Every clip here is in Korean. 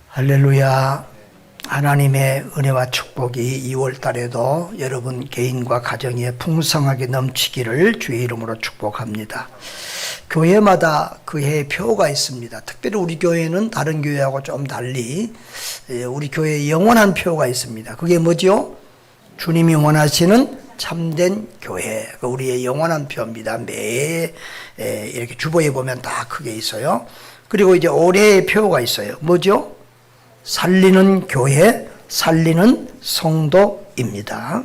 할렐루야. 하나님의 은혜와 축복이 2월 달에도 여러분 개인과 가정에 풍성하게 넘치기를 주의 이름으로 축복합니다. 교회마다 그 해의 표가 있습니다. 특별히 우리 교회는 다른 교회하고 좀 달리 우리 교회에 영원한 표가 있습니다. 그게 뭐죠? 주님이 원하시는 참된 교회, 우리의 영원한 표입니다. 매해 이렇게 주보에 보면 다 크게 있어요. 그리고 이제 올해의 표가 있어요. 뭐죠? 살리는 교회, 살리는 성도입니다.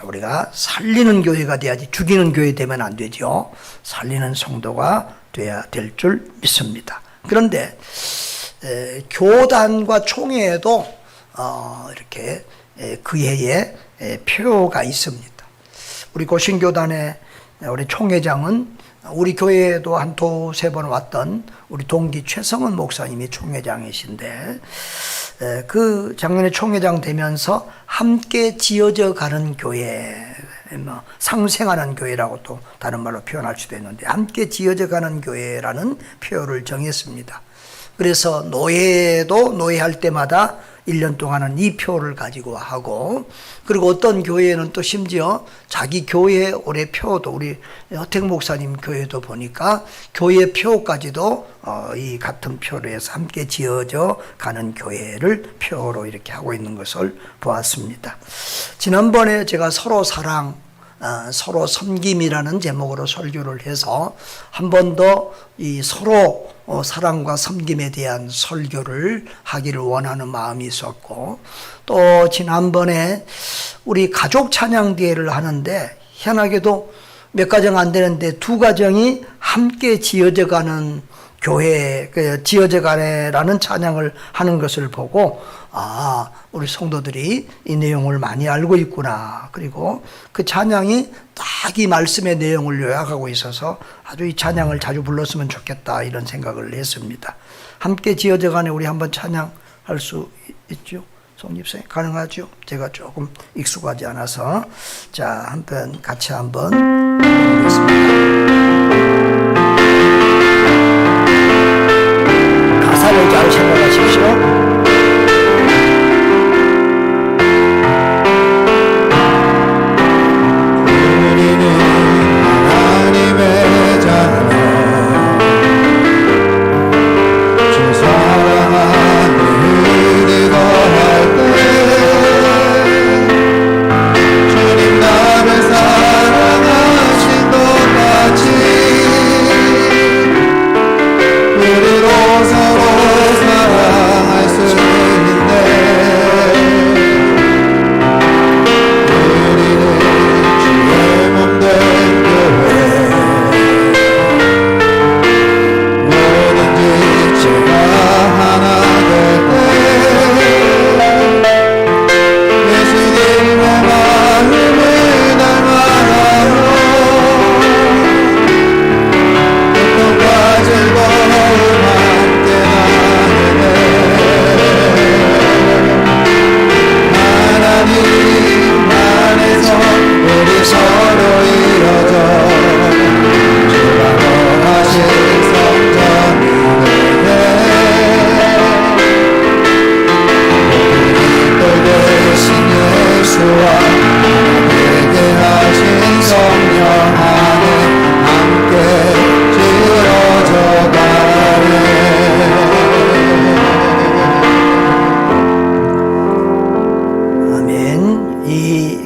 우리가 살리는 교회가 돼야지 죽이는 교회 되면 안 되죠. 살리는 성도가 돼야 될 줄 믿습니다. 그런데 교단과 총회에도 이렇게 그 해에 표가 있습니다. 우리 고신교단의 우리 총회장은 우리 교회에도 한 두세 번 왔던 우리 동기 최성은 목사님이 총회장이신데, 그 작년에 총회장 되면서 함께 지어져 가는 교회, 상생하는 교회라고 또 다른 말로 표현할 수도 있는데, 함께 지어져 가는 교회라는 표를 정했습니다. 그래서 노예도 노예할 때마다 1년 동안은 이 표를 가지고 하고, 그리고 어떤 교회는 또 심지어 자기 교회 올해 표도, 우리 허택 목사님 교회도 보니까 교회 표까지도 이 같은 표로 해서 함께 지어져 가는 교회를 표로 이렇게 하고 있는 것을 보았습니다. 지난번에 제가 서로 사랑, 서로 섬김이라는 제목으로 설교를 해서 한 번 더 이 서로 사랑과 섬김에 대한 설교를 하기를 원하는 마음이 있었고, 또 지난번에 우리 가족 찬양대회를 하는데 희한하게도 몇 가정 안 되는데 두 가정이 함께 지어져가는 교회, 지어져가네라는 찬양을 하는 것을 보고, 우리 성도들이 이 내용을 많이 알고 있구나. 그리고 그 찬양이 딱 이 말씀의 내용을 요약하고 있어서 아주 이 찬양을 자주 불렀으면 좋겠다, 이런 생각을 했습니다. 함께 지어져가네 우리 한번 찬양할 수 있죠? 성립생 가능하죠? 제가 조금 익숙하지 않아서. 자, 한번 같이 한번 해보겠습니다. 가사를 잘 생각하십시오.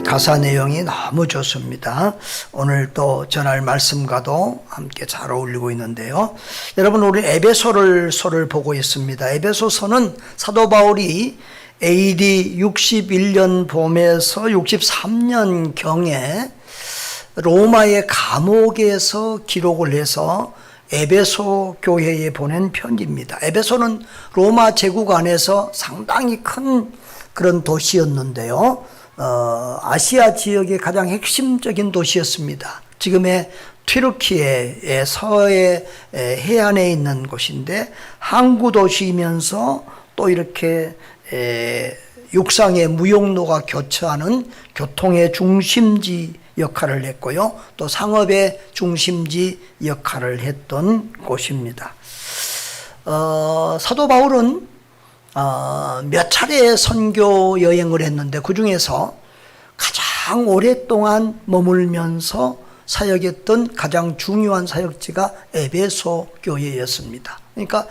가사 내용이 너무 좋습니다. 오늘 또 전할 말씀과도 함께 잘 어울리고 있는데요. 여러분, 우리 에베소서를 보고 있습니다. 에베소서는 사도 바울이 AD 61년 봄에서 63년 경에 로마의 감옥에서 기록을 해서 에베소 교회에 보낸 편지입니다. 에베소는 로마 제국 안에서 상당히 큰 그런 도시였는데요. 아시아 지역의 가장 핵심적인 도시였습니다. 지금의 튀르키예의 서해 해안에 있는 곳인데, 항구 도시이면서 또 이렇게 육상의 무역로가 교차하는 교통의 중심지 역할을 했고요. 또 상업의 중심지 역할을 했던 곳입니다. 사도 바울은 몇 차례 선교 여행을 했는데 그 중에서 가장 오랫동안 머물면서 사역했던 가장 중요한 사역지가 에베소 교회였습니다. 그러니까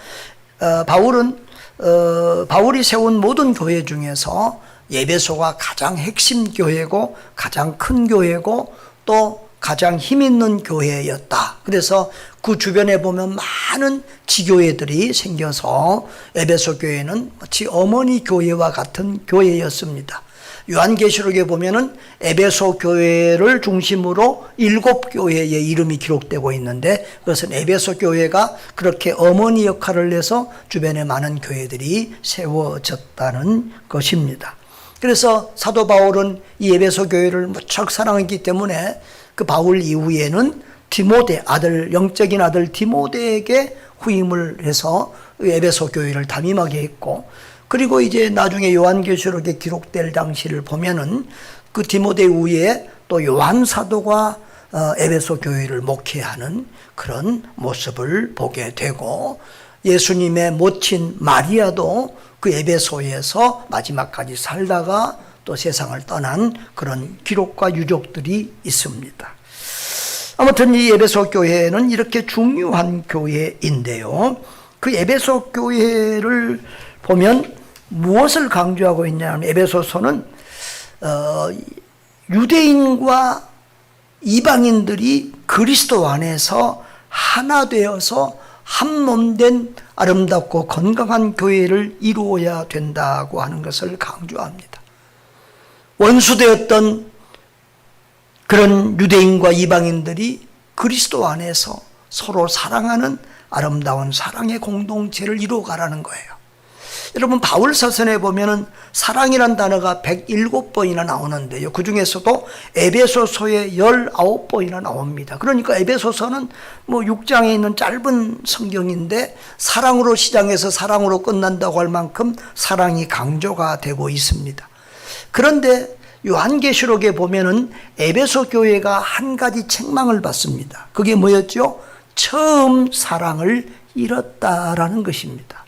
바울이 세운 모든 교회 중에서 에베소가 가장 핵심 교회고 가장 큰 교회고 또 가장 힘 있는 교회였다. 그래서 그 주변에 보면 많은 지교회들이 생겨서 에베소 교회는 마치 어머니 교회와 같은 교회였습니다. 요한계시록에 보면은 에베소 교회를 중심으로 7교회의 이름이 기록되고 있는데 그것은 에베소 교회가 그렇게 어머니 역할을 해서 주변에 많은 교회들이 세워졌다는 것입니다. 그래서 사도 바울은 이 에베소 교회를 무척 사랑했기 때문에 그 바울 이후에는 디모데 영적인 아들 디모데에게 후임을 해서 에베소 교회를 담임하게 했고, 그리고 이제 나중에 요한계시록에 기록될 당시를 보면은 그 디모데 후에 또 요한 사도가 에베소 교회를 목회하는 그런 모습을 보게 되고, 예수님의 모친 마리아도 그 에베소에서 마지막까지 살다가 또 세상을 떠난 그런 기록과 유적들이 있습니다. 아무튼 이 에베소 교회는 이렇게 중요한 교회인데요. 그 에베소 교회를 보면 무엇을 강조하고 있냐면 에베소서는 유대인과 이방인들이 그리스도 안에서 하나 되어서 한 몸된 아름답고 건강한 교회를 이루어야 된다고 하는 것을 강조합니다. 원수되었던 그런 유대인과 이방인들이 그리스도 안에서 서로 사랑하는 아름다운 사랑의 공동체를 이루어가라는 거예요. 여러분, 바울 서신에 보면은 사랑이란 단어가 107번이나 나오는데요. 그 중에서도 에베소서에 19번이나 나옵니다. 그러니까 에베소서는 6장에 있는 짧은 성경인데 사랑으로 시작해서 사랑으로 끝난다고 할 만큼 사랑이 강조가 되고 있습니다. 그런데 요한계시록에 보면은 에베소 교회가 한 가지 책망을 받습니다. 그게 뭐였죠? 처음 사랑을 잃었다라는 것입니다.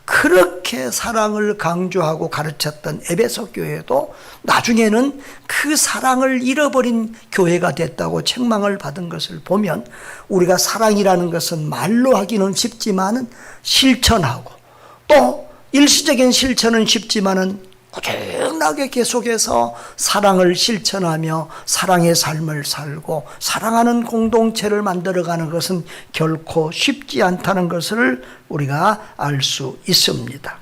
그렇게 사랑을 강조하고 가르쳤던 에베소 교회도 나중에는 그 사랑을 잃어버린 교회가 됐다고 책망을 받은 것을 보면, 우리가 사랑이라는 것은 말로 하기는 쉽지만은 실천하고, 또 일시적인 실천은 쉽지만은 꾸준하게 계속해서 사랑을 실천하며 사랑의 삶을 살고 사랑하는 공동체를 만들어가는 것은 결코 쉽지 않다는 것을 우리가 알 수 있습니다.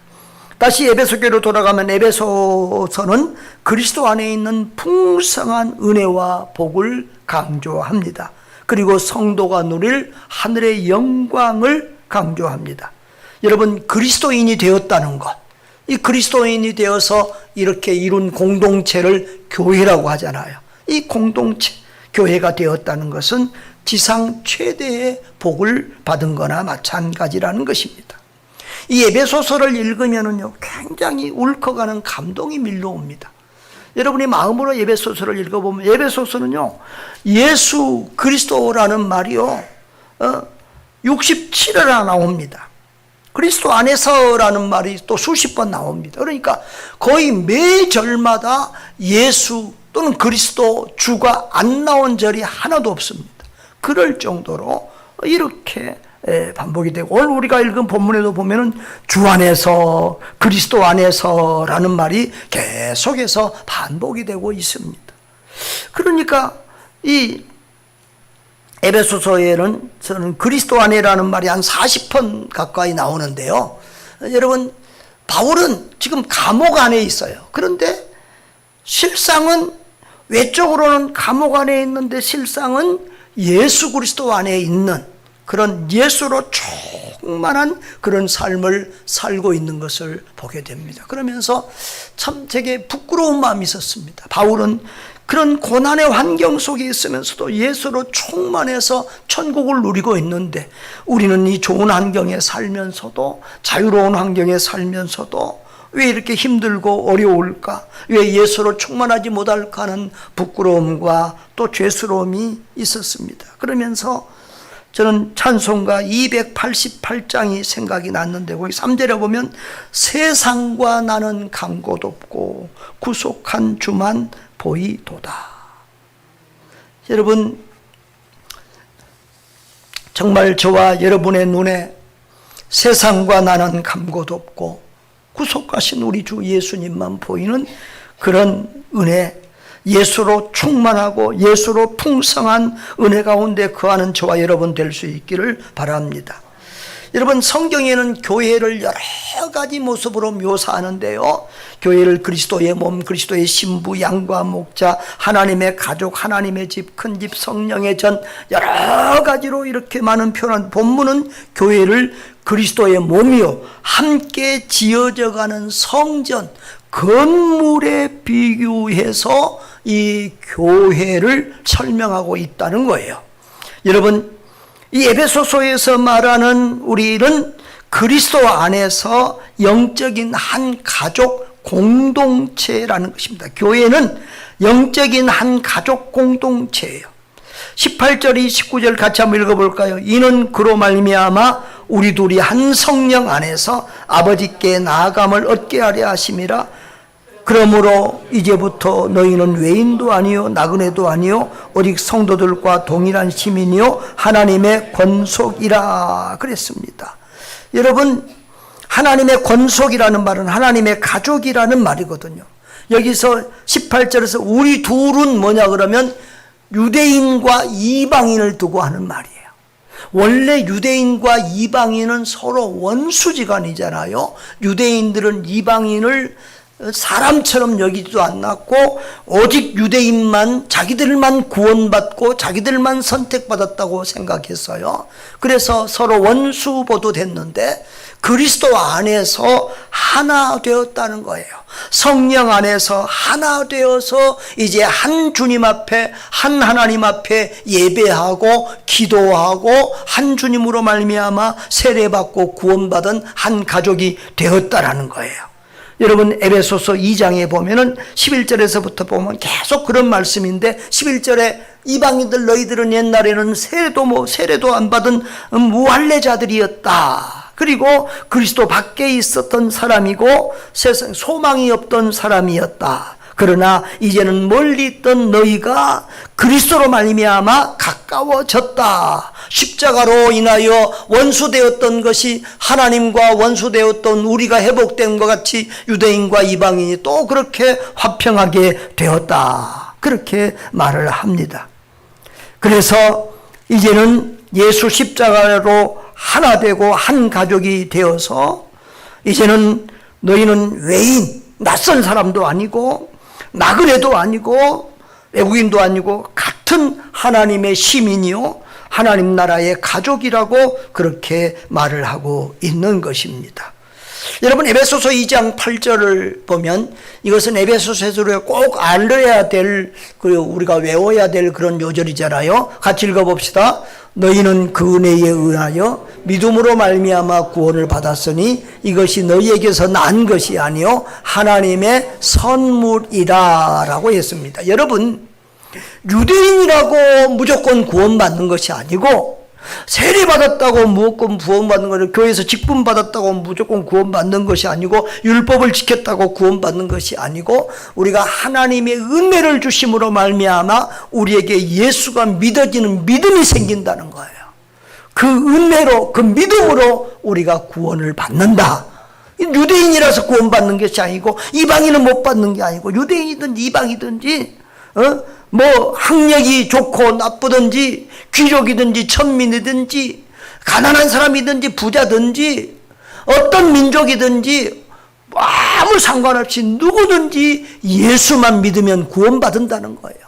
다시 에베소 교회로 돌아가면 에베소서는 그리스도 안에 있는 풍성한 은혜와 복을 강조합니다. 그리고 성도가 누릴 하늘의 영광을 강조합니다. 여러분, 그리스도인이 되었다는 것, 이 그리스도인이 되어서 이렇게 이룬 공동체를 교회라고 하잖아요. 이 공동체, 교회가 되었다는 것은 지상 최대의 복을 받은 거나 마찬가지라는 것입니다. 이 에베소서를 읽으면은요, 굉장히 울컥하는 감동이 밀려옵니다. 여러분이 마음으로 에베소서를 읽어보면 에베소서는요, 예수 그리스도라는 말이요, 67회나 나옵니다. 그리스도 안에서라는 말이 또 수십 번 나옵니다. 그러니까 거의 매 절마다 예수 또는 그리스도 주가 안 나온 절이 하나도 없습니다. 그럴 정도로 이렇게 반복이 되고, 오늘 우리가 읽은 본문에도 보면은 주 안에서, 그리스도 안에서라는 말이 계속해서 반복이 되고 있습니다. 그러니까 이 에베소서에는 저는 그리스도 안에라는 말이 한 40번 가까이 나오는데요. 여러분, 바울은 지금 감옥 안에 있어요. 그런데 실상은, 외적으로는 감옥 안에 있는데 실상은 예수 그리스도 안에 있는 그런 예수로 충만한 그런 삶을 살고 있는 것을 보게 됩니다. 그러면서 참 제게 부끄러운 마음이 있었습니다. 바울은 그런 고난의 환경 속에 있으면서도 예수로 충만해서 천국을 누리고 있는데, 우리는 이 좋은 환경에 살면서도, 자유로운 환경에 살면서도 왜 이렇게 힘들고 어려울까? 왜 예수로 충만하지 못할까 하는 부끄러움과 또 죄스러움이 있었습니다. 그러면서 저는 찬송가 288장이 생각이 났는데 거기 3절에 보면 세상과 나는 간 곳 없고 구속한 주만 보이도다. 여러분, 정말 저와 여러분의 눈에 세상과 나는 간 곳 없고 구속하신 우리 주 예수님만 보이는 그런 은혜, 예수로 충만하고 예수로 풍성한 은혜 가운데 거하는 저와 여러분 될 수 있기를 바랍니다. 여러분, 성경에는 교회를 여러 가지 모습으로 묘사하는데요, 교회를 그리스도의 몸, 그리스도의 신부, 양과 목자, 하나님의 가족, 하나님의 집, 큰 집, 성령의 전, 여러 가지로 이렇게 많은 표현. 본문은 교회를 그리스도의 몸이요 함께 지어져가는 성전, 건물에 비교해서 이 교회를 설명하고 있다는 거예요. 여러분, 이 에베소서에서 말하는 우리는 그리스도 안에서 영적인 한 가족 공동체라는 것입니다. 교회는 영적인 한 가족 공동체예요. 18절이 19절 같이 한번 읽어볼까요? 이는 그로 말미암아 우리 둘이 한 성령 안에서 아버지께 나아감을 얻게 하려 하심이라. 그러므로 이제부터 너희는 외인도 아니요 나그네도 아니요 오직 성도들과 동일한 시민이요 하나님의 권속이라 그랬습니다. 여러분, 하나님의 권속이라는 말은 하나님의 가족이라는 말이거든요. 여기서 18절에서 우리 둘은 뭐냐 그러면 유대인과 이방인을 두고 하는 말이에요. 원래 유대인과 이방인은 서로 원수지간이잖아요. 유대인들은 이방인을 사람처럼 여기지도 않았고 오직 유대인만, 자기들만 구원받고 자기들만 선택받았다고 생각했어요. 그래서 서로 원수보도 됐는데 그리스도 안에서 하나 되었다는 거예요. 성령 안에서 하나 되어서 이제 한 주님 앞에, 한 하나님 앞에 예배하고 기도하고 한 주님으로 말미암아 세례받고 구원받은 한 가족이 되었다라는 거예요. 여러분, 에베소서 2장에 보면은 11절에서부터 보면 계속 그런 말씀인데 11절에 이방인들 너희들은 옛날에는 세례도 안 받은 무할례자들이었다. 그리고 그리스도 밖에 있었던 사람이고 세상 소망이 없던 사람이었다. 그러나 이제는 멀리 있던 너희가 그리스도로 말미암아 가까워졌다. 십자가로 인하여 원수되었던 것이 하나님과 원수되었던 우리가 회복된 것 같이 유대인과 이방인이 또 그렇게 화평하게 되었다. 그렇게 말을 합니다. 그래서 이제는 예수 십자가로 하나 되고 한 가족이 되어서 이제는 너희는 외인, 낯선 사람도 아니고 나그네도 아니고 외국인도 아니고 같은 하나님의 시민이요 하나님 나라의 가족이라고 그렇게 말을 하고 있는 것입니다. 여러분, 에베소서 2장 8절을 보면 이것은 에베소서에서 꼭 알아야 될, 그리고 우리가 외워야 될 그런 요절이잖아요. 같이 읽어봅시다. 너희는 그 은혜에 의하여 믿음으로 말미암아 구원을 받았으니 이것이 너희에게서 난 것이 아니요 하나님의 선물이라 라고 했습니다. 여러분, 유대인이라고 무조건 구원받는 것이 아니고 세례받았다고 무조건 구원받는 것을, 교회에서 직분받았다고 무조건 구원받는 것이 아니고 율법을 지켰다고 구원받는 것이 아니고 우리가 하나님의 은혜를 주심으로 말미암아 우리에게 예수가 믿어지는 믿음이 생긴다는 거예요. 그 은혜로, 그 믿음으로 우리가 구원을 받는다. 유대인이라서 구원받는 것이 아니고 이방인은 못 받는 게 아니고 유대인이든지 이방이든지 뭐 학력이 좋고 나쁘든지 귀족이든지 천민이든지 가난한 사람이든지 부자든지 어떤 민족이든지 아무 상관없이 누구든지 예수만 믿으면 구원받는다는 거예요.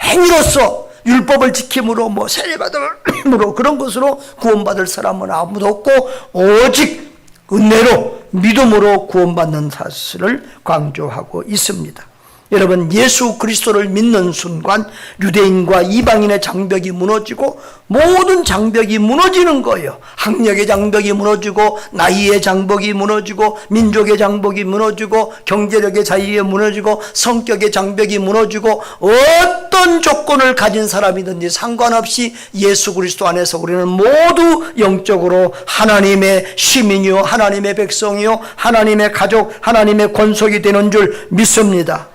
행위로서 율법을 지킴으로 뭐 세례받음으로 그런 것으로 구원받을 사람은 아무도 없고 오직 은혜로 믿음으로 구원받는 사실을 강조하고 있습니다. 여러분, 예수 그리스도를 믿는 순간 유대인과 이방인의 장벽이 무너지고 모든 장벽이 무너지는 거예요. 학력의 장벽이 무너지고 나이의 장벽이 무너지고 민족의 장벽이 무너지고 경제력의 자유가 무너지고 성격의 장벽이 무너지고 어떤 조건을 가진 사람이든지 상관없이 예수 그리스도 안에서 우리는 모두 영적으로 하나님의 시민이요, 하나님의 백성이요, 하나님의 가족, 하나님의 권속이 되는 줄 믿습니다.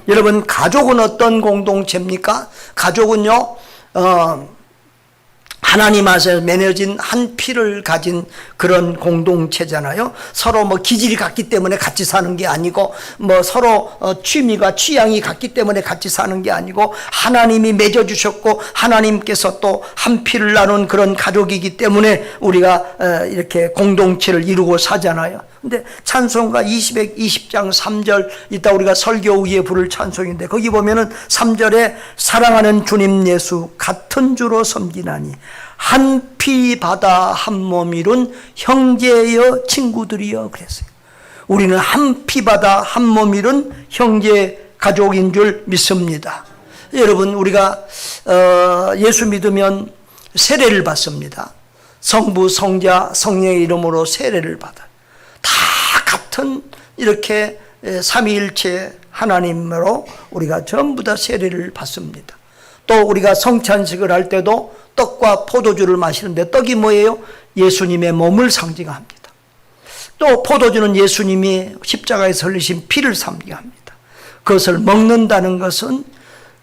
여러분, 가족은 어떤 공동체입니까? 가족은요, 하나님 안에서 맺어진 한 피를 가진 그런 공동체잖아요. 서로 뭐 기질이 같기 때문에 같이 사는 게 아니고, 뭐 서로 취미가 취향이 같기 때문에 같이 사는 게 아니고, 하나님이 맺어주셨고 하나님께서 또 한 피를 나눈 그런 가족이기 때문에 우리가 이렇게 공동체를 이루고 사잖아요. 근데 찬송가 20장 3절, 이따 우리가 설교 후에 부를 찬송인데 거기 보면은 3절에 사랑하는 주님 예수 같은 주로 섬기나니 한 피 바다 한 몸 이룬 형제여 친구들이여 그랬어요. 우리는 한 피 바다 한 몸 이룬 형제 가족인 줄 믿습니다. 여러분, 우리가 예수 믿으면 세례를 받습니다. 성부, 성자, 성령의 이름으로 세례를 받아요. 다 같은 이렇게 삼위일체 하나님으로 우리가 전부 다 세례를 받습니다. 또 우리가 성찬식을 할 때도 떡과 포도주를 마시는데 떡이 뭐예요? 예수님의 몸을 상징합니다. 또 포도주는 예수님이 십자가에서 흘리신 피를 상징합니다. 그것을 먹는다는 것은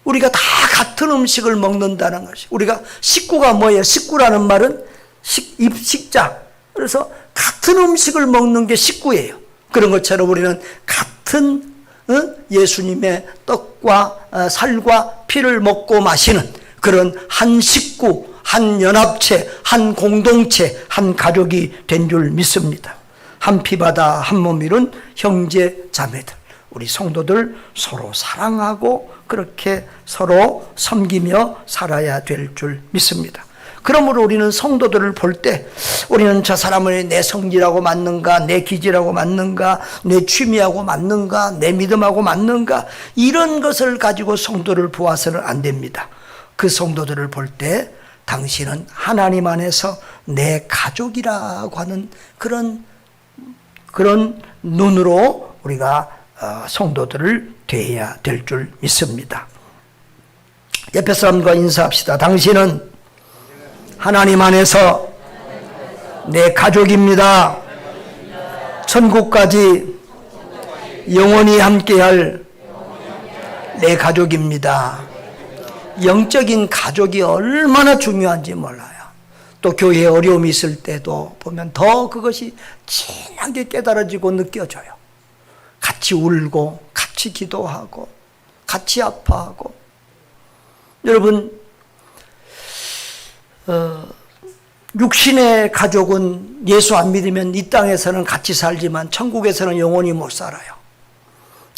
우리가 다 같은 음식을 먹는다는 것이, 우리가 식구가 뭐예요? 식구라는 말은 식자, 그래서 같은 음식을 먹는 게 식구예요. 그런 것처럼 우리는 같은 예수님의 떡과 살과 피를 먹고 마시는 그런 한 식구, 한 연합체, 한 공동체, 한 가족이 된 줄 믿습니다. 한 피바다 한 몸 이룬 형제 자매들, 우리 성도들 서로 사랑하고 그렇게 서로 섬기며 살아야 될 줄 믿습니다. 그러므로 우리는 성도들을 볼 때 우리는 저 사람을 내 성질하고 맞는가, 내 기질하고 맞는가, 내 취미하고 맞는가, 내 믿음하고 맞는가, 이런 것을 가지고 성도를 보아서는 안 됩니다. 그 성도들을 볼 때 당신은 하나님 안에서 내 가족이라고 하는 그런 눈으로 우리가 성도들을 대해야 될 줄 믿습니다. 옆에 사람과 인사합시다. 당신은 하나님 안에서 내 가족입니다. 천국까지 영원히 함께할 내 가족입니다. 영적인 가족이 얼마나 중요한지 몰라요. 또 교회에 어려움이 있을 때도 보면 더 그것이 진하게 깨달아지고 느껴져요. 같이 울고 같이 기도하고 같이 아파하고. 여러분, 육신의 가족은 예수 안 믿으면 이 땅에서는 같이 살지만 천국에서는 영원히 못 살아요.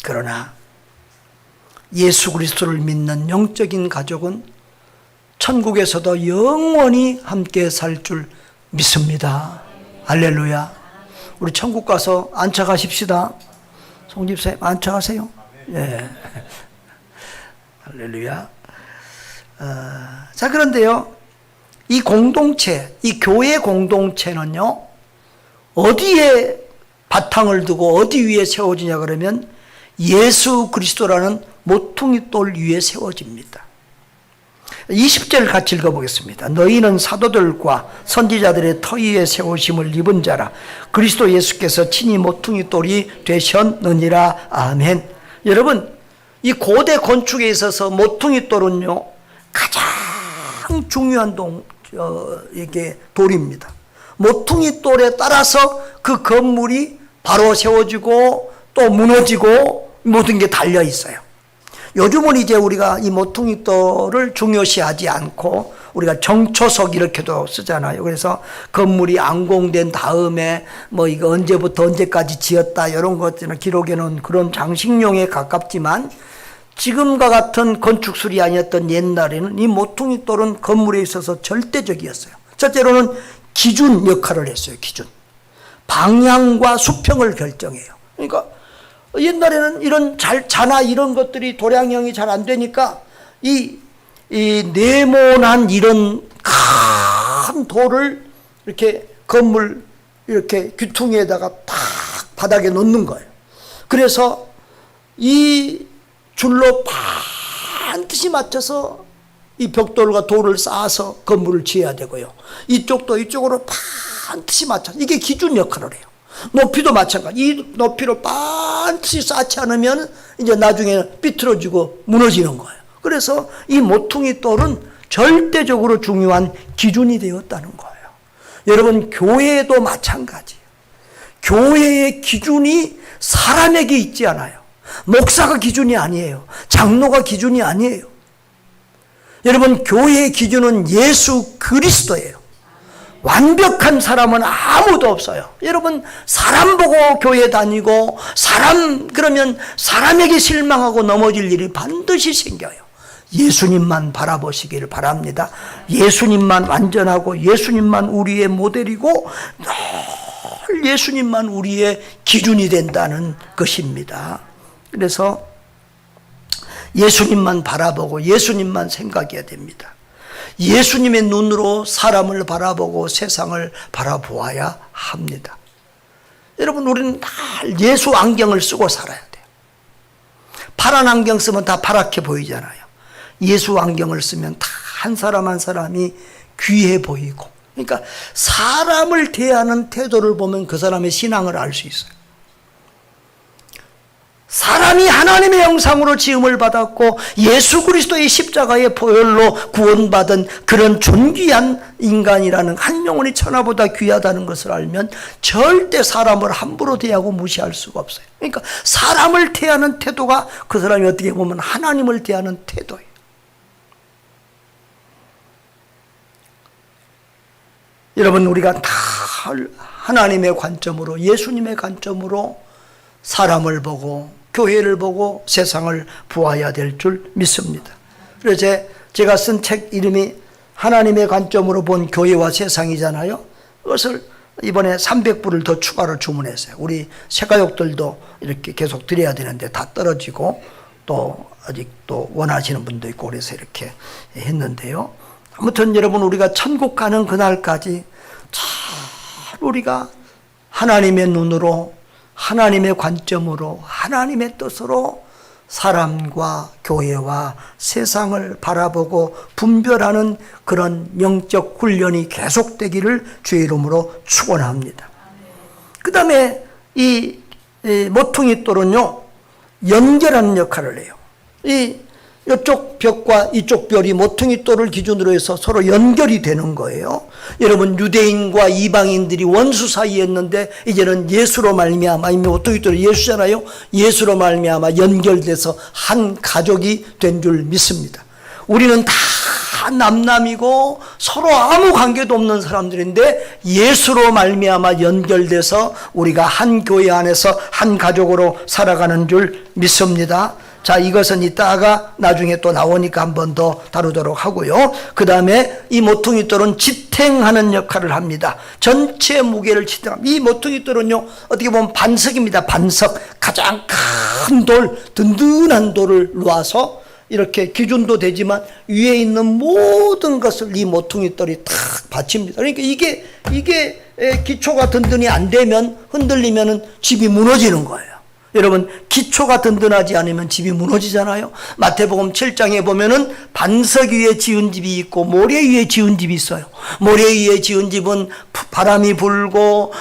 그러나 예수 그리스도를 믿는 영적인 가족은 천국에서도 영원히 함께 살 줄 믿습니다. 할렐루야. 우리 천국 가서 안착하십시다. 송집사님 안착하세요. 예. 할렐루야. 자, 그런데요, 이 공동체, 이 교회 공동체는요, 어디에 바탕을 두고 어디 위에 세워지냐 그러면 예수 그리스도라는 모퉁이 돌 위에 세워집니다. 20절 같이 읽어보겠습니다. 너희는 사도들과 선지자들의 터 위에 세우심을 입은 자라. 그리스도 예수께서 친히 모퉁이 돌이 되셨느니라. 아멘. 여러분, 이 고대 건축에 있어서 모퉁이 돌은요, 가장 중요한 이게 돌입니다. 모퉁이 돌에 따라서 그 건물이 바로 세워지고 또 무너지고 모든 게 달려 있어요. 요즘은 이제 우리가 이 모퉁이 돌을 중요시하지 않고 우리가 정초석 이렇게도 쓰잖아요. 그래서 건물이 완공된 다음에 뭐 이거 언제부터 언제까지 지었다 이런 것들은 기록해 놓은 그런 장식용에 가깝지만, 지금과 같은 건축술이 아니었던 옛날에는 이 모퉁이 돌은 건물에 있어서 절대적이었어요. 첫째로는 기준 역할을 했어요. 기준. 방향과 수평을 결정해요. 그러니까 옛날에는 이런 자나 이런 것들이 도량형이 잘 안 되니까 이 네모난 이런 큰 돌을 이렇게 건물 이렇게 귀퉁이에다가 탁 바닥에 놓는 거예요. 그래서 이 줄로 반드시 맞춰서 이 벽돌과 돌을 쌓아서 건물을 지어야 되고요. 이쪽도 이쪽으로 반드시 맞춰서 이게 기준 역할을 해요. 높이도 마찬가지. 이 높이로 반드시 쌓지 않으면 이제 나중에 삐뚤어지고 무너지는 거예요. 그래서 이 모퉁이 돌은 절대적으로 중요한 기준이 되었다는 거예요. 여러분, 교회도 마찬가지예요. 교회의 기준이 사람에게 있지 않아요. 목사가 기준이 아니에요. 장로가 기준이 아니에요. 여러분, 교회의 기준은 예수 그리스도예요. 완벽한 사람은 아무도 없어요. 여러분, 사람 보고 교회 다니고 그러면 사람에게 실망하고 넘어질 일이 반드시 생겨요. 예수님만 바라보시기를 바랍니다. 예수님만 완전하고 예수님만 우리의 모델이고 늘 예수님만 우리의 기준이 된다는 것입니다. 그래서 예수님만 바라보고 예수님만 생각해야 됩니다. 예수님의 눈으로 사람을 바라보고 세상을 바라보아야 합니다. 여러분, 우리는 늘 예수 안경을 쓰고 살아야 돼요. 파란 안경 쓰면 다 파랗게 보이잖아요. 예수 안경을 쓰면 다 한 사람 한 사람이 귀해 보이고, 그러니까 사람을 대하는 태도를 보면 그 사람의 신앙을 알 수 있어요. 사람이 하나님의 형상으로 지음을 받았고 예수 그리스도의 십자가의 보혈로 구원받은 그런 존귀한 인간이라는, 한 영혼이 천하보다 귀하다는 것을 알면 절대 사람을 함부로 대하고 무시할 수가 없어요. 그러니까 사람을 대하는 태도가 그 사람이 어떻게 보면 하나님을 대하는 태도예요. 여러분, 우리가 다 하나님의 관점으로, 예수님의 관점으로 사람을 보고 교회를 보고 세상을 보아야 될 줄 믿습니다. 그래서 제가 쓴 책 이름이 하나님의 관점으로 본 교회와 세상이잖아요. 그것을 이번에 300부를 더 추가로 주문했어요. 우리 새가족들도 이렇게 계속 드려야 되는데 다 떨어지고 또 아직 또 원하시는 분도 있고 그래서 이렇게 했는데요. 아무튼 여러분, 우리가 천국 가는 그날까지 잘 우리가 하나님의 눈으로, 하나님의 관점으로, 하나님의 뜻으로 사람과 교회와 세상을 바라보고 분별하는 그런 영적 훈련이 계속되기를 주의 이름으로 축원합니다. 그 다음에 이 모퉁이 돌은요, 연결하는 역할을 해요. 이쪽 벽과 이쪽 벽이 모퉁이 돌을 기준으로 해서 서로 연결이 되는 거예요. 여러분, 유대인과 이방인들이 원수 사이였는데 이제는 예수로 말미암아, 이 모퉁이 돌이 예수잖아요. 예수로 말미암아 연결돼서 한 가족이 된 줄 믿습니다. 우리는 다 남남이고 서로 아무 관계도 없는 사람들인데 예수로 말미암아 연결돼서 우리가 한 교회 안에서 한 가족으로 살아가는 줄 믿습니다. 자, 이것은 이따가 나중에 또 나오니까 한 번 더 다루도록 하고요. 그 다음에 이 모퉁이 돌은 지탱하는 역할을 합니다. 전체 무게를 지탱합니다. 이 모퉁이 돌은요, 어떻게 보면 반석입니다. 반석. 가장 큰 돌, 든든한 돌을 놓아서 이렇게 기준도 되지만 위에 있는 모든 것을 이 모퉁이 돌이 탁 받칩니다. 그러니까 이게 기초가 든든히 안 되면, 흔들리면은 집이 무너지는 거예요. 여러분, 기초가 든든하지 않으면 집이 무너지잖아요. 마태복음 7장에 보면은 반석 위에 지은 집이 있고 모래 위에 지은 집이 있어요. 모래 위에 지은 집은 바람이 불고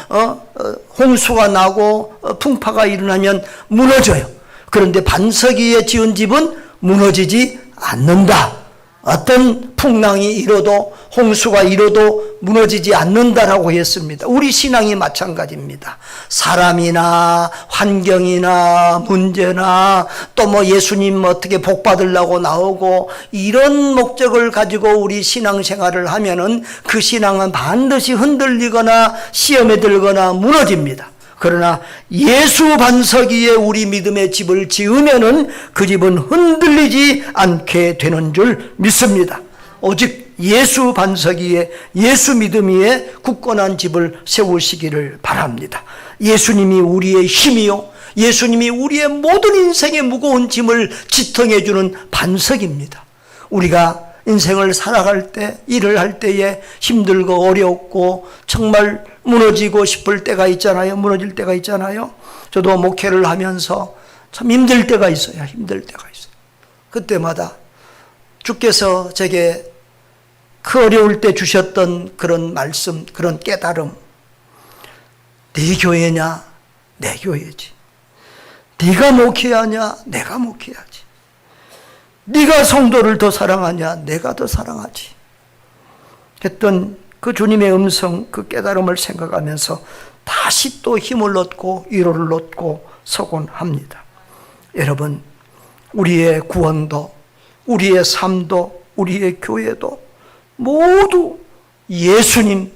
홍수가 나고 풍파가 일어나면 무너져요. 그런데 반석 위에 지은 집은 무너지지 않는다. 어떤 풍랑이 일어도 홍수가 일어도 무너지지 않는다라고 했습니다. 우리 신앙이 마찬가지입니다. 사람이나 환경이나 문제나 또 뭐 예수님 어떻게 복 받으려고 나오고 이런 목적을 가지고 우리 신앙생활을 하면은 그 신앙은 반드시 흔들리거나 시험에 들거나 무너집니다. 그러나 예수 반석 위에 우리 믿음의 집을 지으면은 그 집은 흔들리지 않게 되는 줄 믿습니다. 오직 예수 반석 위에, 예수 믿음 위에 굳건한 집을 세우시기를 바랍니다. 예수님이 우리의 힘이요, 예수님이 우리의 모든 인생의 무거운 짐을 지탱해주는 반석입니다. 우리가 인생을 살아갈 때, 일을 할 때에 힘들고 어렵고 정말 무너지고 싶을 때가 있잖아요. 무너질 때가 있잖아요. 저도 목회를 하면서 참 힘들 때가 있어요. 힘들 때가 있어요. 그때마다 주께서 제게 그 어려울 때 주셨던 그런 말씀, 그런 깨달음. 네 교회냐? 내 교회지. 네가 목회하냐? 내가 목회하지. 네가 성도를 더 사랑하냐? 내가 더 사랑하지. 했던 그 주님의 음성, 그 깨달음을 생각하면서 다시 또 힘을 얻고 위로를 얻고 서곤 합니다. 여러분, 우리의 구원도, 우리의 삶도, 우리의 교회도 모두 예수님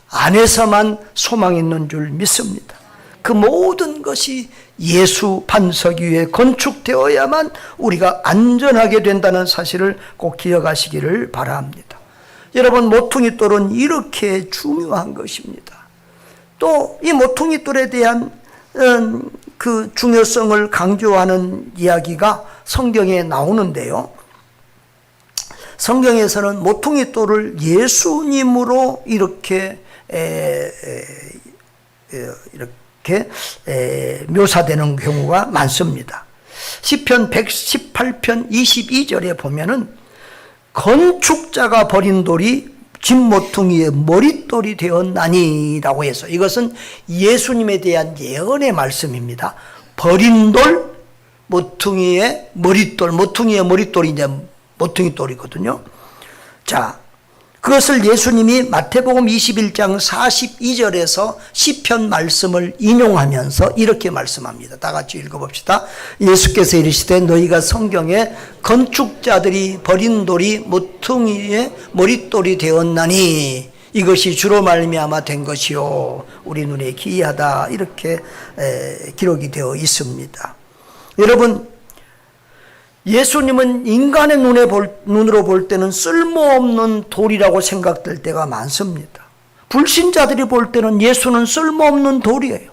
안에서만 소망 있는 줄 믿습니다. 그 모든 것이 예수 반석 위에 건축되어야만 우리가 안전하게 된다는 사실을 꼭 기억하시기를 바랍니다. 여러분, 모퉁이 돌은 이렇게 중요한 것입니다. 또 이 모퉁이 돌에 대한 그 중요성을 강조하는 이야기가 성경에 나오는데요. 성경에서는 모퉁이 돌을 예수님으로 이렇게 묘사되는 경우가 많습니다. 시편 118편 22절에 보면은 건축자가 버린 돌이 진모퉁이의 머릿돌이 되었나니라고 해서 이것은 예수님에 대한 예언의 말씀입니다. 버린 돌, 모퉁이의 머릿돌, 모퉁이의 머릿돌이 이제 모퉁이 돌이거든요. 자, 그것을 예수님이 마태복음 21장 42절에서 시편 말씀을 인용하면서 이렇게 말씀합니다. 다 같이 읽어봅시다. 예수께서 이르시되 너희가 성경에 건축자들이 버린 돌이 모퉁이의 머릿돌이 되었나니 이것이 주로 말미암아 된 것이요 우리 눈에 기이하다 이렇게 기록이 되어 있습니다. 여러분, 예수님은 인간의 눈으로 볼 때는 쓸모없는 돌이라고 생각될 때가 많습니다. 불신자들이 볼 때는 예수는 쓸모없는 돌이에요.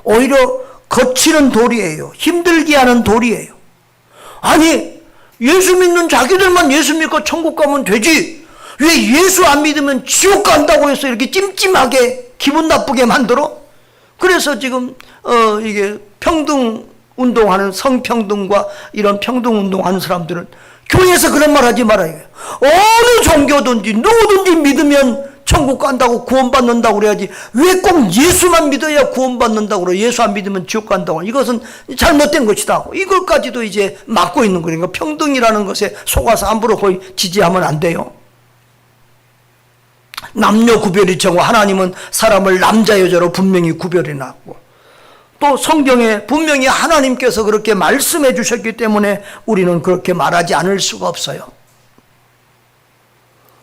오히려 거치는 돌이에요. 힘들게 하는 돌이에요. 아니, 예수 믿는 자기들만 예수 믿고 천국 가면 되지, 왜 예수 안 믿으면 지옥 간다고 해서 이렇게 찜찜하게 기분 나쁘게 만들어? 그래서 지금 이게 평등 운동하는, 성평등과 이런 평등 운동하는 사람들은 교회에서 그런 말 하지 말아요. 어느 종교든지 누구든지 믿으면 천국 간다고 구원받는다고 그래야지 왜 꼭 예수만 믿어야 구원받는다고 그래, 예수 안 믿으면 지옥 간다고. 이것은 잘못된 것이다. 이걸까지도 이제 막고 있는 거니까 평등이라는 것에 속아서 함부로 거의 지지하면 안 돼요. 남녀 구별이 정고 하나님은 사람을 남자 여자로 분명히 구별해 놨고 또 성경에 분명히 하나님께서 그렇게 말씀해 주셨기 때문에 우리는 그렇게 말하지 않을 수가 없어요.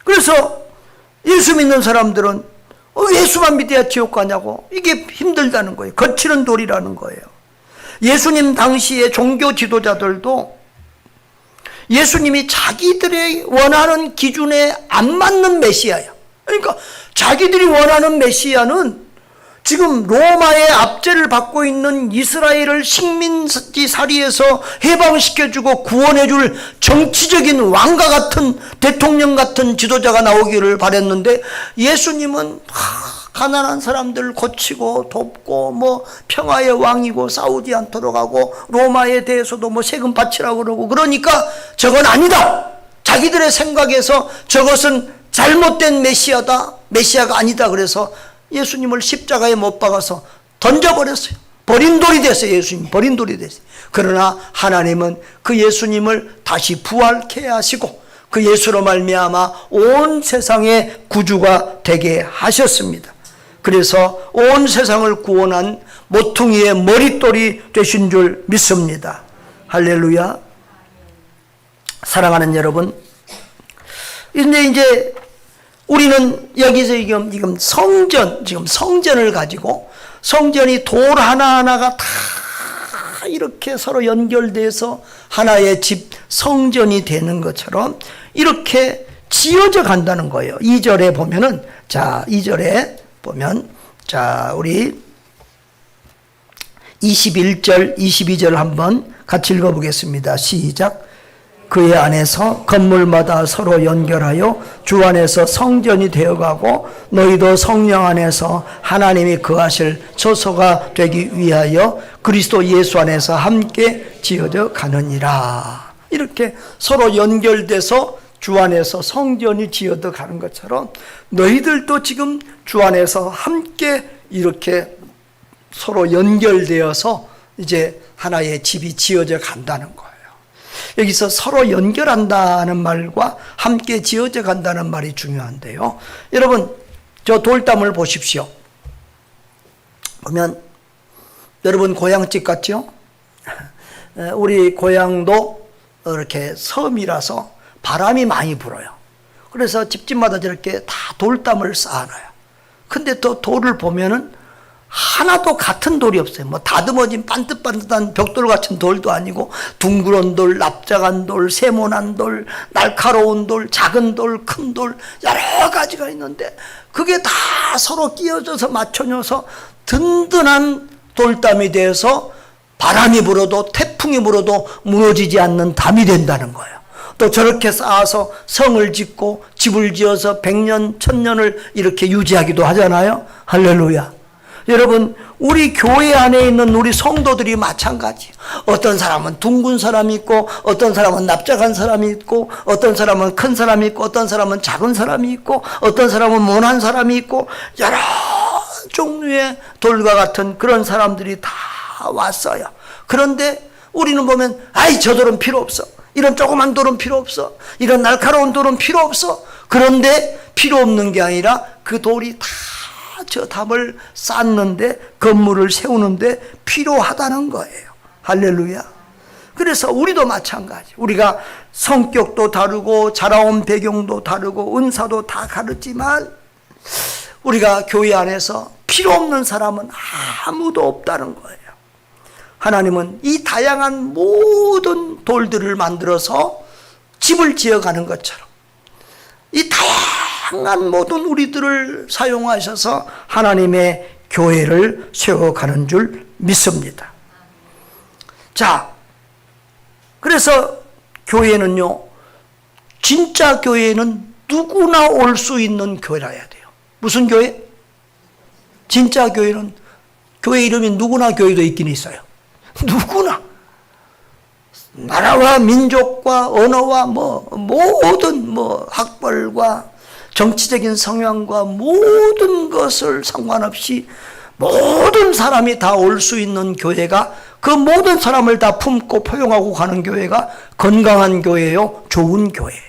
그래서 예수 믿는 사람들은 예수만 믿어야 지옥 가냐고, 이게 힘들다는 거예요. 거치는 돌이라는 거예요. 예수님 당시의 종교 지도자들도 예수님이 자기들의 원하는 기준에 안 맞는 메시아야. 그러니까 자기들이 원하는 메시아는 지금 로마의 압제를 받고 있는 이스라엘을 식민지살이에서 해방시켜주고 구원해줄 정치적인 왕과 같은, 대통령 같은 지도자가 나오기를 바랬는데 예수님은 가난한 사람들 고치고 돕고 뭐 평화의 왕이고 싸우지 않도록 하고 로마에 대해서도 뭐 세금 바치라고 그러고, 그러니까 저건 아니다. 자기들의 생각에서 저것은 잘못된 메시아다, 메시아가 아니다. 그래서 예수님을 십자가에 못 박아서 던져버렸어요. 버린 돌이 됐어요. 예수님 버린 돌이 됐어요. 그러나 하나님은 그 예수님을 다시 부활케 하시고 그 예수로 말미암아 온 세상의 구주가 되게 하셨습니다. 그래서 온 세상을 구원한 모퉁이의 머릿돌이 되신 줄 믿습니다. 할렐루야. 사랑하는 여러분, 근데 이제 우리는 여기서 지금 성전을 가지고, 성전이 돌 하나하나가 다 이렇게 서로 연결돼서 하나의 집, 성전이 되는 것처럼 이렇게 지어져 간다는 거예요. 2절에 보면은, 자, 2절에 보면, 자, 우리 21절, 22절 한번 같이 읽어보겠습니다. 시작. 그의 안에서 건물마다 서로 연결하여 주 안에서 성전이 되어가고 너희도 성령 안에서 하나님이 거하실 처소가 되기 위하여 그리스도 예수 안에서 함께 지어져 가느니라. 이렇게 서로 연결돼서 주 안에서 성전이 지어져 가는 것처럼 너희들도 지금 주 안에서 함께 이렇게 서로 연결되어서 이제 하나의 집이 지어져 간다는 거예요. 여기서 서로 연결한다는 말과 함께 지어져 간다는 말이 중요한데요. 여러분, 저 돌담을 보십시오. 보면 여러분 고향집 같죠? 우리 고향도 이렇게 섬이라서 바람이 많이 불어요. 그래서 집집마다 저렇게 다 돌담을 쌓아놔요. 근데 또 돌을 보면은 하나도 같은 돌이 없어요. 뭐 다듬어진 반듯반듯한 벽돌 같은 돌도 아니고 둥그런 돌, 납작한 돌, 세모난 돌, 날카로운 돌, 작은 돌, 큰 돌 여러 가지가 있는데 그게 다 서로 끼어져서 맞춰져서 든든한 돌담이 돼서 바람이 불어도 태풍이 불어도 무너지지 않는 담이 된다는 거예요. 또 저렇게 쌓아서 성을 짓고 집을 지어서 100년, 1000년을 이렇게 유지하기도 하잖아요. 할렐루야. 여러분, 우리 교회 안에 있는 우리 성도들이 마찬가지. 어떤 사람은 둥근 사람이 있고 어떤 사람은 납작한 사람이 있고 어떤 사람은 큰 사람이 있고 어떤 사람은 작은 사람이 있고 어떤 사람은 모난 사람이 있고 여러 종류의 돌과 같은 그런 사람들이 다 왔어요. 그런데 우리는 보면 아이 저 돌은 필요 없어. 이런 조그만 돌은 필요 없어. 이런 날카로운 돌은 필요 없어. 그런데 필요 없는 게 아니라 그 돌이 다 저 담을 쌓는데 건물을 세우는데 필요하다는 거예요. 할렐루야. 그래서 우리도 마찬가지. 우리가 성격도 다르고 자라온 배경도 다르고 은사도 다 다르지만 우리가 교회 안에서 필요 없는 사람은 아무도 없다는 거예요. 하나님은 이 다양한 모든 돌들을 만들어서 집을 지어가는 것처럼 이 다양한 모든 우리들을 사용하셔서 하나님의 교회를 세워가는 줄 믿습니다. 자, 그래서 교회는요, 진짜 교회는 누구나 올 수 있는 교회라야 돼요. 무슨 교회? 진짜 교회는 교회 이름이 누구나 교회도 있긴 있어요. 누구나. 나라와 민족과 언어와 모든 학벌과 정치적인 성향과 모든 것을 상관없이 모든 사람이 다 올 수 있는 교회가 그 모든 사람을 다 품고 포용하고 가는 교회가 건강한 교회요, 좋은 교회예요.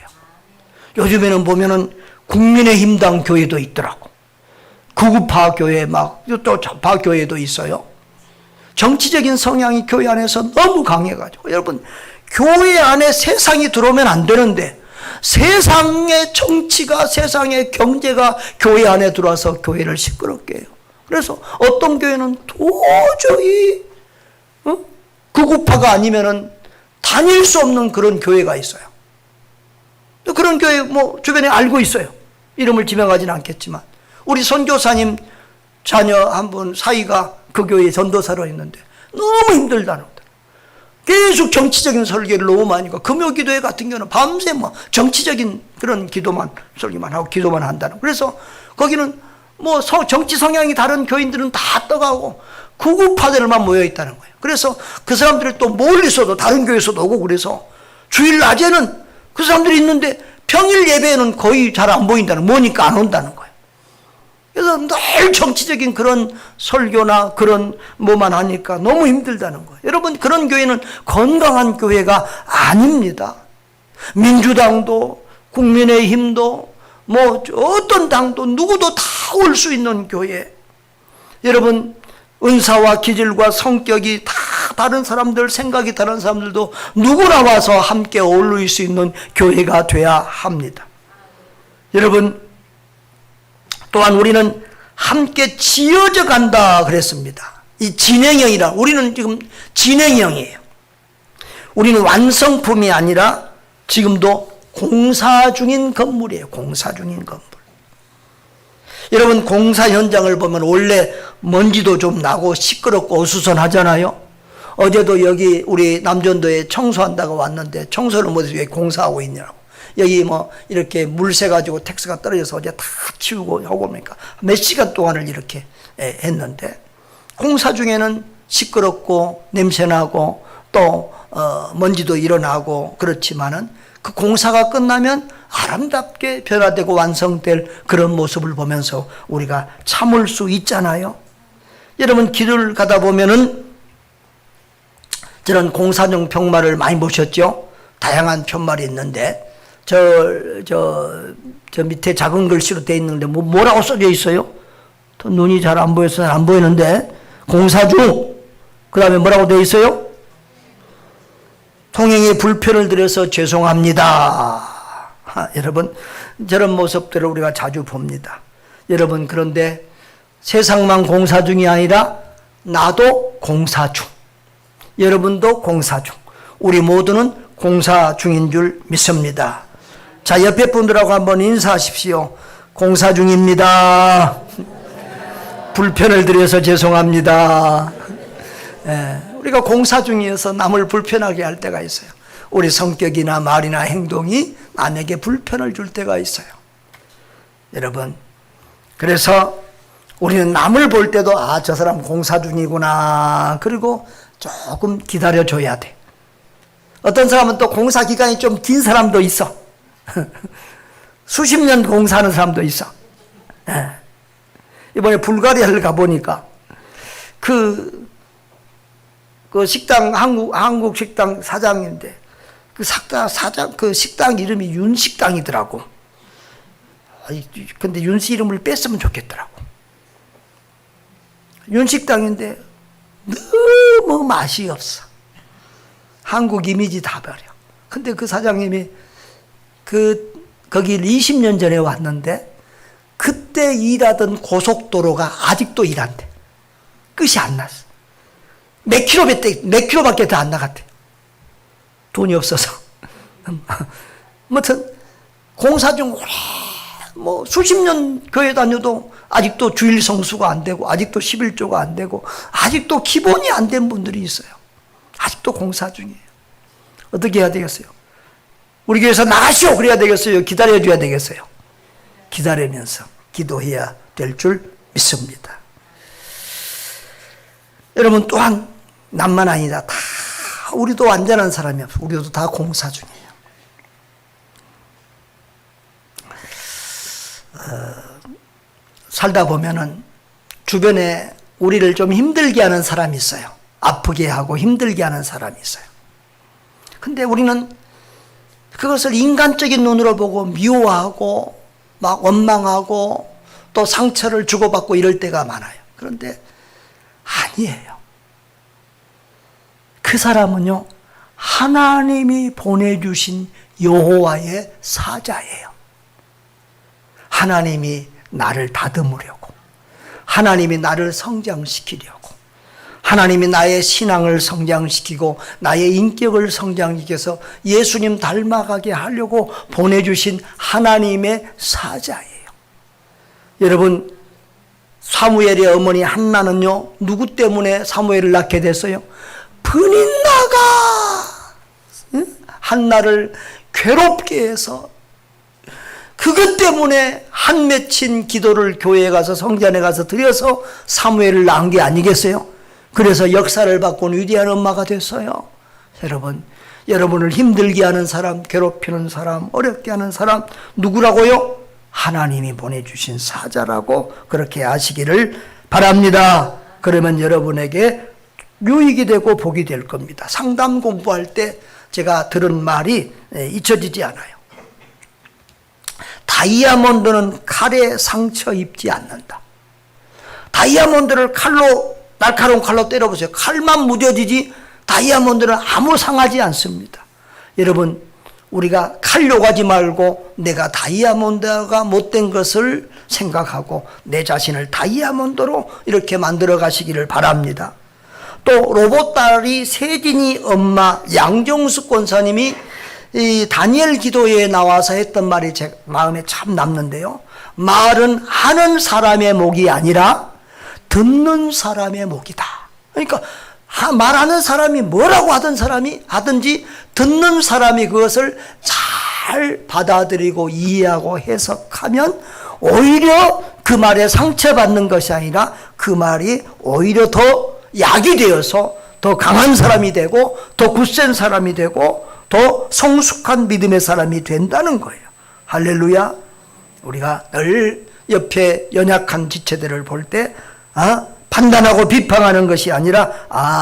요즘에는 보면은 국민의힘당 교회도 있더라고. 구구파 교회 또 좌파 교회도 있어요. 정치적인 성향이 교회 안에서 너무 강해가지고 여러분 교회 안에 세상이 들어오면 안 되는데 세상의 정치가 세상의 경제가 교회 안에 들어와서 교회를 시끄럽게 해요. 그래서 어떤 교회는 도저히 구구파가 아니면은 다닐 수 없는 그런 교회가 있어요. 그런 교회 주변에 알고 있어요. 이름을 지명하지는 않겠지만 우리 선교사님 자녀 한 분 사이가 그 교회에 전도사로 있는데 너무 힘들다는 거예요. 계속 정치적인 설계를 너무 많이 하고 금요기도회 같은 경우는 밤새 정치적인 그런 설교만 하고 기도만 한다는 거예요. 그래서 거기는 정치 성향이 다른 교인들은 다 떠가고 구구파들만 모여 있다는 거예요. 그래서 그 사람들이 또 멀리서도 다른 교회에서도 오고 그래서 주일 낮에는 그 사람들이 있는데 평일 예배에는 거의 잘 안 보인다는 거예요. 뭐니까 안 온다는 거예요. 그래서 늘 정치적인 그런 설교나 그런 뭐만 하니까 너무 힘들다는 거예요. 여러분 그런 교회는 건강한 교회가 아닙니다. 민주당도 국민의힘도 어떤 당도 누구도 다 올 수 있는 교회. 여러분 은사와 기질과 성격이 다 다른 사람들, 생각이 다른 사람들도 누구나 와서 함께 어울릴 수 있는 교회가 돼야 합니다. 여러분 또한 우리는 함께 지어져 간다 그랬습니다. 이 진행형이라 우리는 지금 진행형이에요. 우리는 완성품이 아니라 지금도 공사 중인 건물이에요. 공사 중인 건물. 여러분, 공사 현장을 보면 원래 먼지도 좀 나고 시끄럽고 어수선하잖아요. 어제도 여기 우리 남전도에 청소한다고 왔는데 청소를 못해서 여기 공사하고 있냐고. 여기 뭐 이렇게 물 새가지고 텍스가 떨어져서 어제 다 치우고 하고 보니까 몇 시간 동안을 이렇게 했는데, 공사 중에는 시끄럽고 냄새나고 또 먼지도 일어나고 그렇지만은 그 공사가 끝나면 아름답게 변화되고 완성될 그런 모습을 보면서 우리가 참을 수 있잖아요. 여러분, 길을 가다 보면은 저런 공사용 편말을 많이 보셨죠? 다양한 편말이 있는데 저 밑에 작은 글씨로 되어 있는데 뭐라고 써져 있어요? 또 눈이 잘 안 보여서 안 보이는데, 공사 중, 그 다음에 뭐라고 되어 있어요? 통행에 불편을 드려서 죄송합니다. 여러분, 저런 모습들을 우리가 자주 봅니다. 여러분, 그런데 세상만 공사 중이 아니라 나도 공사 중, 여러분도 공사 중, 우리 모두는 공사 중인 줄 믿습니다. 자, 옆에 분들하고 한번 인사하십시오. 공사 중입니다. 불편을 드려서 죄송합니다. 우리가 공사 중이어서 남을 불편하게 할 때가 있어요. 우리 성격이나 말이나 행동이 남에게 불편을 줄 때가 있어요. 여러분, 그래서 우리는 남을 볼 때도 저 사람 공사 중이구나, 그리고 조금 기다려줘야 돼. 어떤 사람은 또 공사 기간이 좀 긴 사람도 있어. 수십 년 공사하는 사람도 있어. 이번에 불가리아를 가보니까 그 식당, 한국 식당 사장인데, 그 식당 이름이 윤식당이더라고. 근데 윤씨 이름을 뺐으면 좋겠더라고. 윤식당인데 너무 맛이 없어. 한국 이미지 다 버려. 근데 그 사장님이 거기 20년 전에 왔는데, 그때 일하던 고속도로가 아직도 일한대. 끝이 안 났어. 몇 킬로밖에 더 안 나갔대. 돈이 없어서. 아무튼 공사 중 수십 년 교회 다녀도 아직도 주일 성수가 안 되고, 아직도 11조가 안 되고, 아직도 기본이 안 된 분들이 있어요. 아직도 공사 중이에요. 어떻게 해야 되겠어요? 우리 교회에서 나가시오 그래야 되겠어요? 기다려줘야 되겠어요? 기다리면서 기도해야 될 줄 믿습니다. 여러분, 또한 남만 아니다. 다 우리도 완전한 사람이 없어. 우리도 다 공사 중이에요. 살다 보면은 주변에 우리를 좀 힘들게 하는 사람이 있어요. 아프게 하고 힘들게 하는 사람이 있어요. 근데 우리는 그것을 인간적인 눈으로 보고 미워하고 막 원망하고 또 상처를 주고받고 이럴 때가 많아요. 그런데 아니에요. 그 사람은요, 하나님이 보내주신 여호와의 사자예요. 하나님이 나를 다듬으려고, 하나님이 나를 성장시키려고, 하나님이 나의 신앙을 성장시키고 나의 인격을 성장시켜서 예수님 닮아가게 하려고 보내주신 하나님의 사자예요. 여러분, 사무엘의 어머니 한나는요, 누구 때문에 사무엘을 낳게 됐어요? 브닌나가 한나를 괴롭게 해서 그것 때문에 한 맺힌 기도를 교회에 가서 성전에 가서 드려서 사무엘을 낳은 게 아니겠어요? 그래서 역사를 바꾼 위대한 엄마가 됐어요. 여러분, 여러분을 힘들게 하는 사람, 괴롭히는 사람, 어렵게 하는 사람 누구라고요? 하나님이 보내주신 사자라고 그렇게 아시기를 바랍니다. 그러면 여러분에게 유익이 되고 복이 될 겁니다. 상담 공부할 때 제가 들은 말이 잊혀지지 않아요. 다이아몬드는 칼에 상처 입지 않는다. 다이아몬드를 날카로운 칼로 때려보세요. 칼만 무뎌지지 다이아몬드는 아무 상하지 않습니다. 여러분, 우리가 칼 욕하지 말고 내가 다이아몬드가 못된 것을 생각하고 내 자신을 다이아몬드로 이렇게 만들어 가시기를 바랍니다. 또 로봇딸이 세진이 엄마 양정숙 권사님이 이 다니엘 기도회에 나와서 했던 말이 제 마음에 참 남는데요. 말은 하는 사람의 목이 아니라 듣는 사람의 목이다. 그러니까 말하는 사람이 뭐라고 하든지 듣는 사람이 그것을 잘 받아들이고 이해하고 해석하면 오히려 그 말에 상처받는 것이 아니라 그 말이 오히려 더 약이 되어서 더 강한 사람이 되고 더 굳센 사람이 되고 더 성숙한 믿음의 사람이 된다는 거예요. 할렐루야. 우리가 늘 옆에 연약한 지체들을 볼 때 판단하고 비판하는 것이 아니라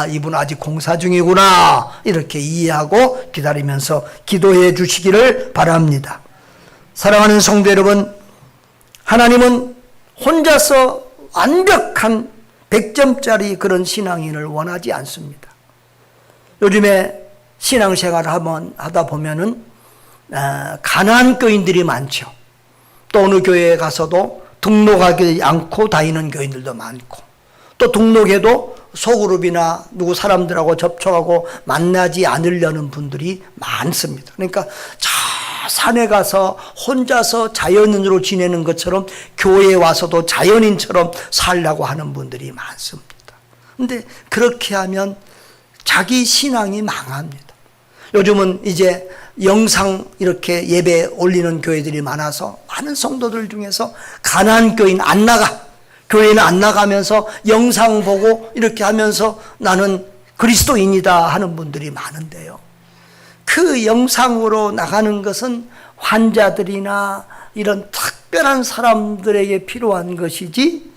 이분 아직 공사 중이구나 이렇게 이해하고 기다리면서 기도해 주시기를 바랍니다. 사랑하는 성도 여러분, 하나님은 혼자서 완벽한 100점짜리 그런 신앙인을 원하지 않습니다. 요즘에 신앙생활을 하다 보면은 가난한 교인들이 많죠. 또 어느 교회에 가서도 등록하지 않고 다니는 교인들도 많고, 또 등록해도 소그룹이나 누구 사람들하고 접촉하고 만나지 않으려는 분들이 많습니다. 그러니까 저 산에 가서 혼자서 자연인으로 지내는 것처럼 교회에 와서도 자연인처럼 살려고 하는 분들이 많습니다. 그런데 그렇게 하면 자기 신앙이 망합니다. 요즘은 이제 영상 이렇게 예배 올리는 교회들이 많아서 많은 성도들 중에서 가난한 교인 안 나가, 교회는 안 나가면서 영상 보고 이렇게 하면서 나는 그리스도인이다 하는 분들이 많은데요, 그 영상으로 나가는 것은 환자들이나 이런 특별한 사람들에게 필요한 것이지,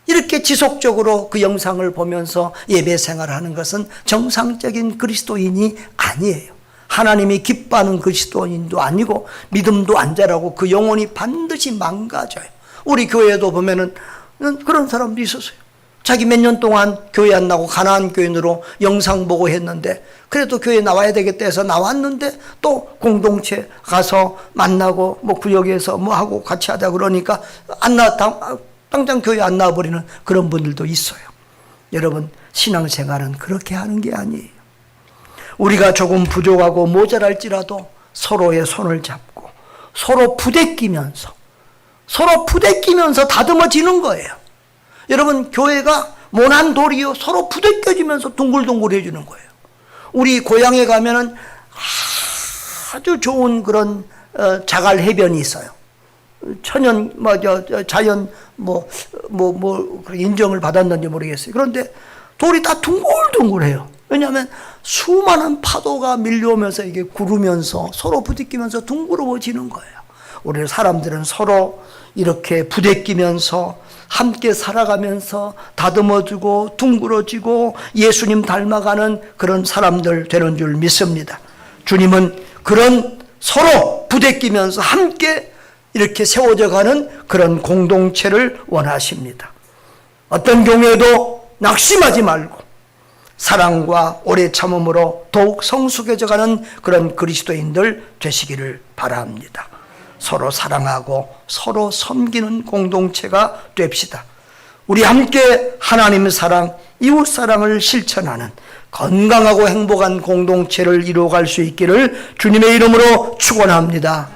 이렇게 지속적으로 그 영상을 보면서 예배 생활하는 것은 정상적인 그리스도인이 아니에요. 하나님이 기뻐하는 그리스도인도 아니고 믿음도 안 자라고 그 영혼이 반드시 망가져요. 우리 교회에도 보면은 그런 사람도 있었어요. 자기 몇 년 동안 교회 안 나고 가난한 교인으로 영상 보고 했는데, 그래도 교회 나와야 되겠다 해서 나왔는데 또 공동체 가서 만나고 뭐 구역에서 뭐 하고 같이 하자 그러니까 당장 교회 안 나와버리는 그런 분들도 있어요. 여러분, 신앙생활은 그렇게 하는 게 아니에요. 우리가 조금 부족하고 모자랄지라도 서로의 손을 잡고 서로 부대끼면서 다듬어지는 거예요. 여러분, 교회가 모난 돌이요, 서로 부대껴지면서 둥글둥글해지는 거예요. 우리 고향에 가면은 아주 좋은 그런 자갈 해변이 있어요. 천연 자연 인정을 받았는지 모르겠어요. 그런데 돌이 다 둥글둥글해요. 왜냐하면 수많은 파도가 밀려오면서 이게 구르면서 서로 부딪히면서 둥그러워지는 거예요. 우리 사람들은 서로 이렇게 부대끼면서 함께 살아가면서 다듬어주고 둥그러지고 예수님 닮아가는 그런 사람들 되는 줄 믿습니다. 주님은 그런 서로 부대끼면서 함께 이렇게 세워져 가는 그런 공동체를 원하십니다. 어떤 경우에도 낙심하지 말고 사랑과 오래 참음으로 더욱 성숙해져 가는 그런 그리스도인들 되시기를 바랍니다. 서로 사랑하고 서로 섬기는 공동체가 됩시다. 우리 함께 하나님의 사랑, 이웃 사랑을 실천하는 건강하고 행복한 공동체를 이루어갈 수 있기를 주님의 이름으로 축원합니다.